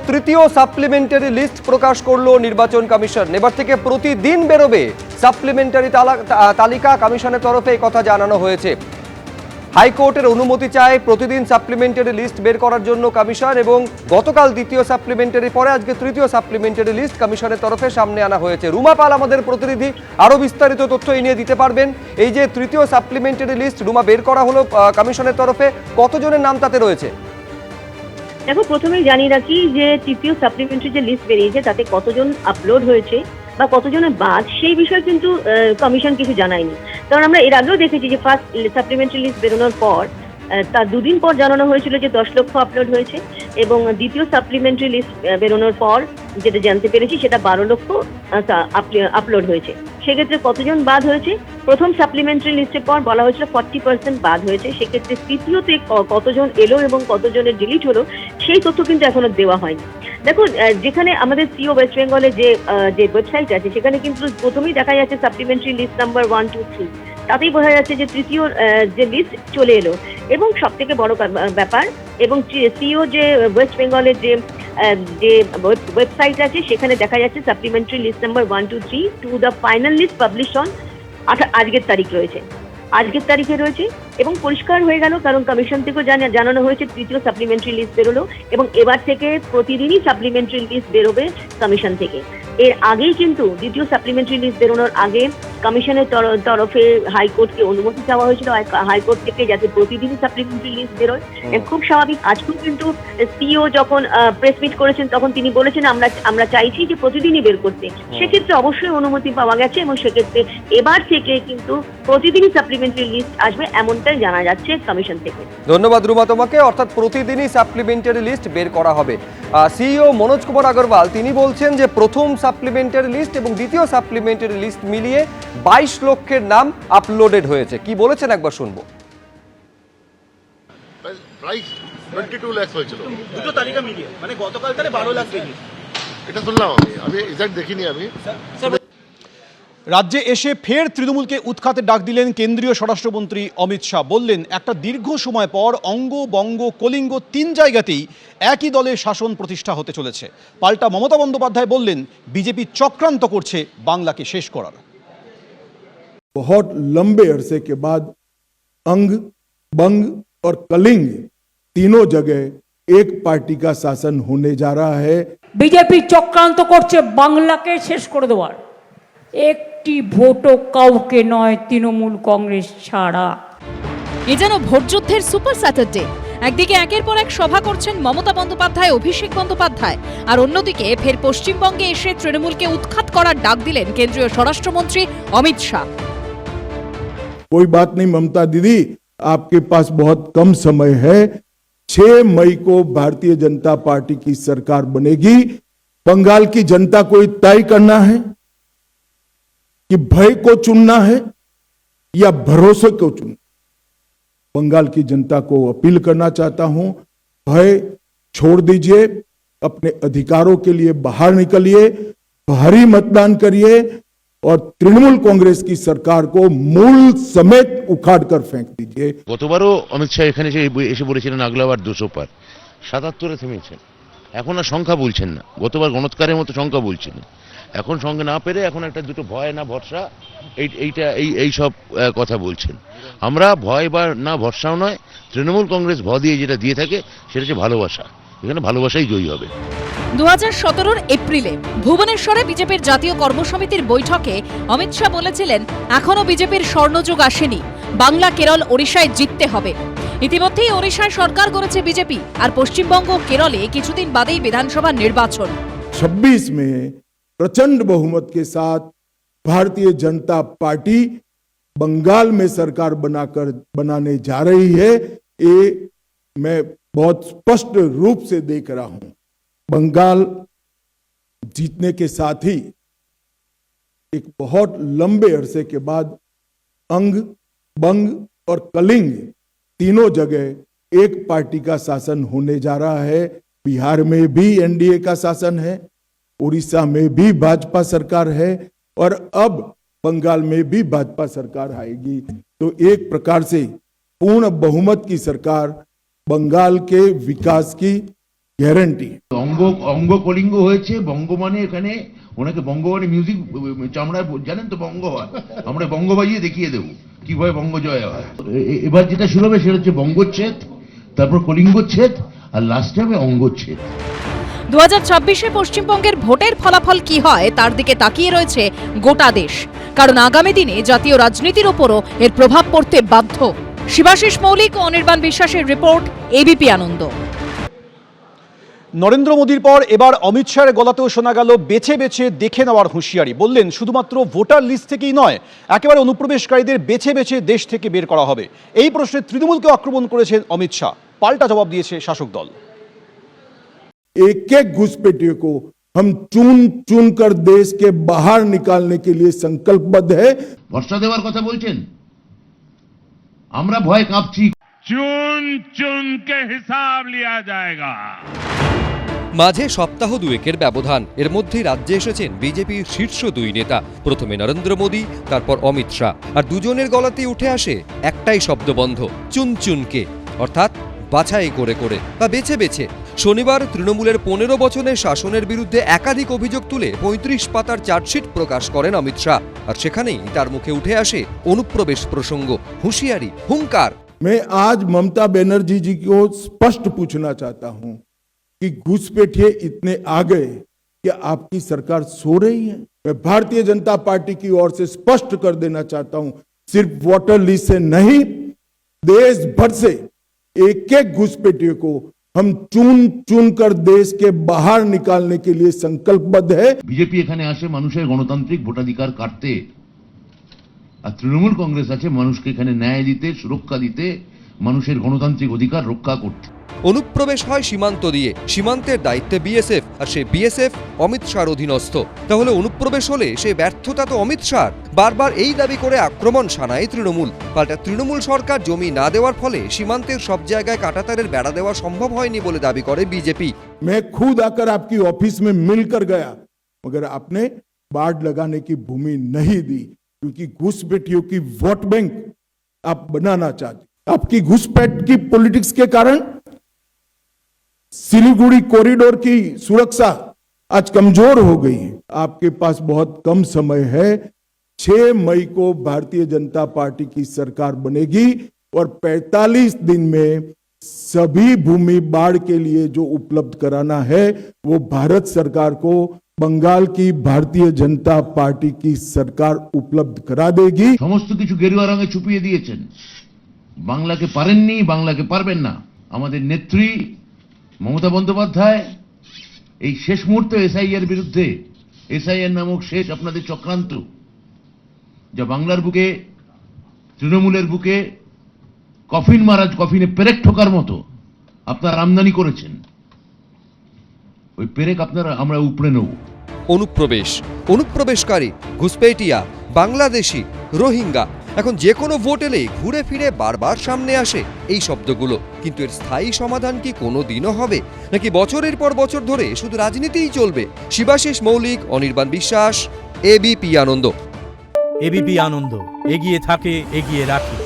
তৃতীয় supplementary list প্রকাশ করলো নির্বাচন কমিশন। এবার থেকে প্রতিদিন বেরোবে সাপ্লিমেন্টারি তালিকা। কমিশনের তরফে এই কথা জানানো হয়েছে। হাইকোর্টের অনুমতি চায় প্রতিদিন সাপ্লিমেন্টারি লিস্ট বের করার জন্য কমিশন, এবং গতকাল দ্বিতীয় সাপ্লিমেন্টারি, পরে আজকে তৃতীয় সাপ্লিমেন্টারি লিস্ট কমিশনের তরফে সামনে আনা হয়েছে। রুমা পাল আমাদের প্রতিনিধি, আরো বিস্তারিত তথ্য এই নিয়ে দিতে পারবেন। এই যে তৃতীয় সাপ্লিমেন্টারি লিস্ট রুমা বের করা হলো কমিশনের তরফে, কতজনের নাম তাতে রয়েছে? দেখো, প্রথমেই জানিয়ে রাখি যে তৃতীয় সাপ্লিমেন্টারি যে লিস্ট বেরিয়েছে তাতে কতজন আপলোড হয়েছে বা কতজনের বাদ সেই বিষয়ে কিন্তু কমিশন কিছু জানায়নি। কারণ আমরা এর আগেও দেখেছি যে ফার্স্ট সাপ্লিমেন্টারি লিস্ট বেরোনোর পর তার দুদিন পর জানানো হয়েছিল যে 10 লক্ষ আপলোড হয়েছে, এবং দ্বিতীয় সাপ্লিমেন্টারি লিস্ট বেরোনোর পর যেটা জানতে পেরেছি সেটা 12 লক্ষ আপলোড হয়েছে। সেক্ষেত্রে কতজন বাদ হয়েছে? প্রথম সাপ্লিমেন্টারি লিস্টের পর বলা হয়েছিল 40% বাদ হয়েছে। সেক্ষেত্রে তৃতীয়তে কতজন এলো এবং কতজনের ডিলিট হলো সেই তথ্য কিন্তু এখনো দেওয়া হয়নি। দেখুন, যেখানে আমাদের সিও ওয়েস্ট বেঙ্গলের যে ওয়েবসাইট আছে সেখানে কিন্তু প্রথমেই দেখা যাচ্ছে সাপ্লিমেন্টারি লিস্ট নাম্বার 1, 2, 3, তাতেই বোঝা যাচ্ছে যে তৃতীয় যে লিস্ট চলে এলো। এবং সব থেকে বড় ব্যাপার, এবং সিও যে ওয়েস্ট বেঙ্গলের যে ওয়েবসাইট আছে সেখানে দেখা যাচ্ছে supplementary list number 1, 2, 3 to the final list publish on আজকের তারিখ রয়েছে, আজকের তারিখে রয়েছে। এবং পরিষ্কার হয়ে গেল, কারণ কমিশন থেকেও জানানো হয়েছে তৃতীয় সাপ্লিমেন্টারি লিস্ট বেরোলো, এবং এবার থেকে প্রতিদিনই সাপ্লিমেন্টারি লিস্ট বেরোবে কমিশন থেকে। এর আগেই কিন্তু দ্বিতীয় সাপ্লিমেন্টারি লিস্ট বেরোনোর আগে কমিশনের তরফে হাইকোর্টকে অনুমতি চাওয়া হয়েছিল হাইকোর্ট থেকে, যাতে প্রতিদিনই সাপ্লিমেন্টারি লিস্ট বেরোয়। খুব স্বাভাবিক। আজকেও কিন্তু সিও যখন প্রেস মিট করেছেন তখন তিনি বলেছেন আমরা চাইছি যে প্রতিদিনই বের করতে। সেক্ষেত্রে অবশ্যই অনুমতি পাওয়া গেছে, এবং সেক্ষেত্রে এবার থেকে কিন্তু প্রতিদিনই সাপ্লিমেন্টারি লিস্ট আসবে এমনটাই জানা যাচ্ছে কমিশন থেকে। ধন্যবাদ রুমা তোমাকে। অর্থাৎ প্রতিদিনই সাপ্লিমেন্টারি লিস্ট বের করা হবে। সিইও মনোজ কুমার আগরওয়াল তিনি বলছেন যে প্রথম সাপ্লিমেন্টারি লিস্ট এবং দ্বিতীয় সাপ্লিমেন্টারি লিস্ট মিলিয়ে 22 লক্ষের নাম আপলোডেড হয়েছে। কি বলেছেন একবার শুনবো। প্রাইস 22 লাখ হয়েছিল দুটো তালিকা মিলিয়ে, মানে গতকাল তাহলে 12 লাখ বেরিয়েছে। এটা শুনলাম আমি এক্সাক্ট দেখিনি আমি। রাজ্যে এসে ফের তৃণমূলকে উৎখাতে ডাক দিলেন কেন্দ্রীয় স্বরাষ্ট্রমন্ত্রী অমিত শাহ। বললেন, একটা দীর্ঘ সময় পর অঙ্গ বঙ্গ কলিঙ্গ 3 জায়গাতেই একই দলের শাসন প্রতিষ্ঠা হতে চলেছে। পাল্টা মমতা বন্দ্যোপাধ্যায় বললেন, বিজেপি চক্রান্ত করছে বাংলাকে শেষ করার। बहुत लंबे अरसे के बाद अंग बंग और कलिंग तीनों जगह एक पार्टी का शासन होने जा रहा है। বিজেপি চক্রান্ত করছে বাংলাকে শেষ করে দেওয়ার। একটি ভোটও কাউকে নয়, তৃণমূল কংগ্রেস ছাড়া। এ যেন ভোটযুদ্ধের সুপার স্যাটারডে। একদিকে একের পর এক সভা করছেন মমতা বন্দ্যোপাধ্যায়, অভিষেক বন্দ্যোপাধ্যায়, আর অন্যদিকে ফের পশ্চিমবঙ্গে এসে তৃণমূলকে উৎখাত করার ডাক দিলেন কেন্দ্রীয় স্বরাষ্ট্রমন্ত্রী অমিত শাহ। कोई बात नहीं ममता दीदी, आपके पास बहुत कम समय है। 6 मई को भारतीय जनता पार्टी की सरकार बनेगी। बंगाल की जनता को तय करना है कि भय को चुनना है या भरोसे को चुनना। बंगाल की जनता को अपील करना चाहता हूं, भय छोड़ दीजिए, अपने अधिकारों के लिए बाहर निकलिए, भारी मतदान करिए और तृणमूल कांग्रेस की सरकार को मूल समेत उखाड़ कर फेंक दीजिए। গতবারও অমিত শাহ এখানে এসে বলেছিলেন আগলাবার 200 পার, 77-এ থেমেছেন। এখন আর সংখ্যা বলছেন না, গতবার গণৎকারের মতো সংখ্যা বলছেন। এখন সঙ্গে না পেরে এখন একটা দুটো ভয় না ভরসা এই সব কথা বলছেন। আমরা ভয় বা না ভরসাও নয়, তৃণমূল কংগ্রেস ভয় দিয়ে যেটা দিয়ে থাকে সেটা হচ্ছে ভালোবাসা। এখানে ভালোবাসাই জয়ী হবে। 2017 এপ্রিলে ভুবনেশ্বরে বিজেপির জাতীয় কর্মসমিতির বৈঠকে অমিত শাহ বলেছিলেন, এখনো বিজেপির স্বর্ণযুগ আসেনি, বাংলা কেরল ওড়িশায় জিততে হবে। ইতিমধ্যেই ওড়িশায় সরকার করেছে বিজেপি, আর পশ্চিমবঙ্গ কেরলে কিছুদিন বাদেই বিধানসভা নির্বাচন। 26 में प्रचंड बहुमत के साथ भारतीय जनता पार्टी बंगाल में सरकार बनाने जा रही है। ये मैं बहुत स्पष्ट रूप से देख रहा हूं। बंगाल जीतने के साथ ही एक बहुत लंबे अरसे के बाद अंग बंग और कलिंग तीनों जगह एक पार्टी का शासन होने जा रहा है। बिहार में भी एनडीए का शासन है, उड़ीसा में भी भाजपा सरकार है, और अब बंगाल में भी भाजपा सरकार आएगी। तो एक प्रकार से पूर्ण बहुमत की सरकार बंगाल के विकास की, गारंटी। অঙ্গ কলিঙ্গ হয়েছে। বঙ্গ মানে এখানে ওনাকে বঙ্গ মানে মিউজিক চামড়া জানেন তো, বঙ্গ হয়, আমরা বঙ্গ বাজিয়ে দেখিয়ে দেবো কিভাবে বঙ্গ জয় হয়। এবার যেটা শুরু হবে সেটা হচ্ছে বঙ্গচ্ছেদ, তারপর কলিঙ্গচ্ছেদ, আর লাস্টে হবে অঙ্গচ্ছেদ। 2026-এ পশ্চিমবঙ্গের ভোটের ফলাফল কি হয় তার দিকে তাকিয়ে রয়েছে গোটা দেশ, কারণ আগামী দিনে জাতীয় রাজনীতির ওপরও এর প্রভাব পড়তে বাধ্য। শিবাশিস মৌলিক ও অনির্বাণ বিশ্বাসের রিপোর্ট, এবিপি আনন্দ। নরেন্দ্র মোদীর পর এবার অমিত শাহের গলাতেও শোনা গেল বেছে বেছে দেখে নেওয়ার হুঁশিয়ারি। বললেন শুধুমাত্র ভোটার লিস্ট থেকেই নয়, একেবারে অনুপ্রবেশকারীদের বেছে বেছে দেশ থেকে বের করা হবে। এই প্রশ্নে তৃণমূলকে আক্রমণ করেছেন অমিত শাহ, পাল্টা জবাব দিয়েছে শাসক দল। एक एक घुसपैठियों को हम चुन चुन कर देश के बाहर निकालने के लिए संकल्पबद्ध है। ভরসা দেওয়ার কথা বলছেন, আমরা ভয় কাঁপছি। चुन चुन के हिसाब लिया जाएगा। মাঝে সপ্তাহ দুয়েকের ব্যবধান, এর মধ্যেই রাজ্যে এসেছেন বিজেপির শীর্ষ দুই নেতা। প্রথমে নরেন্দ্র মোদী, তারপর অমিত শাহ। আর দুজনের গলাতেই উঠে আসে একটাই শব্দবন্ধ, চুনচুনকে, অর্থাৎ বাছাই করে করে বা বেছে বেছে। শনিবার তৃণমূলের 15 বছরের শাসনের বিরুদ্ধে একাধিক অভিযোগ তুলে 35 পাতার চার্জশিট প্রকাশ করেন অমিত শাহ। আর সেখানেই তার মুখে উঠে আসে অনুপ্রবেশ প্রসঙ্গ, হুঁশিয়ারি, হুঙ্কার। मैं आज ममता बनर्जी जी को स्पष्ट पूछना चाहता हूं कि घुसपैठिए इतने आ गए कि आपकी सरकार सो रही है। मैं भारतीय जनता पार्टी की ओर से स्पष्ट कर देना चाहता हूं, सिर्फ वोटर लिस्ट से नहीं, देश भर से एक एक घुसपैठिए को हम चुन चुन कर देश के बाहर निकालने के लिए संकल्पबद्ध है। বিজেপি এখানে আসে মানুষের গণতান্ত্রিক ভোটাধিকার কাটতে, আর তৃণমূল কংগ্রেস আছে মানুষকে এখানে ন্যায় দিতে, সুরক্ষা দিতে, মানুষের গণতান্ত্রিক অধিকার রক্ষা করতে। অনুপ্রবেশ হয় সীমান্ত দিয়ে, সীমান্তের দায়িত্বে বিএসএফ, আর সেই বিএসএফ অমিত শাহর অধীনস্থ। তাহলে অনুপ্রবেশ হলে সে ব্যর্থতা তো অমিত শাহর। বারবার এই দাবি করে আক্রমণ শানায় তৃণমূল। পাল্টা তৃণমূল সরকার জমি না দেওয়ার ফলে সীমান্তের সব জায়গায় কাঁটাতারের বেড়া দেওয়া সম্ভব হয়নি বলে দাবি করে বিজেপি। मैं खुद आकर आपकी ऑफिस में मिलकर गया, मगर आपने बाढ़ लगाने की भूमि नहीं दी, क्योंकि घुसपैठियों की वोट बैंक आप बनाना चाहते। आपकी घुसपैठ की पॉलिटिक्स के कारण सिलीगुड़ी कॉरिडोर की सुरक्षा आज कमजोर हो गई है। आपके पास बहुत कम समय है। 6 मई को भारतीय जनता पार्टी की सरकार बनेगी और 45 दिन में सभी भूमि बाढ़ के लिए जो उपलब्ध कराना है वो भारत सरकार को बंगाल की भारतीय जनता पार्टी की सरकार उपलब्ध करा देगी। সমস্ত কিছু গেরুয়া রঙে ছুপিয়ে দিয়েছেন। বাংলাকে পারেননি, বাংলাকে পারবেন না। আমাদের নেত্রী মমতা বন্দ্যোপাধ্যায় এই শেষ মুহূর্তে এসআইআর বিরুদ্ধে, এসআইআর নামক শেষ আপনাদের চক্রান্ত, যা বাংলার বুকে, তৃণমূলের বুকে কফিন মারাজ, কফিনে পেরেক ঠোকার মতো আপনারা আমদানি করেছেন, ওই পেরেক আপনারা আমরা উপড়ে নেব। অনুপ্রবেশ, অনুপ্রবেশকারী, ঘুসপেটিয়া, বাংলাদেশি, রোহিঙ্গা, এখন যে কোনো ভোট এলেই ঘুরে ফিরে বারবার সামনে আসে এই শব্দগুলো। কিন্তু এর স্থায়ী সমাধান কি কোনো দিনও হবে, নাকি বছরের পর বছর ধরে শুধু রাজনীতিই চলবে? শিবাশিস মৌলিক, অনির্বাণ বিশ্বাস, এবিপি আনন্দ। এবিপি আনন্দ, এগিয়ে থাকে, এগিয়ে রাখে।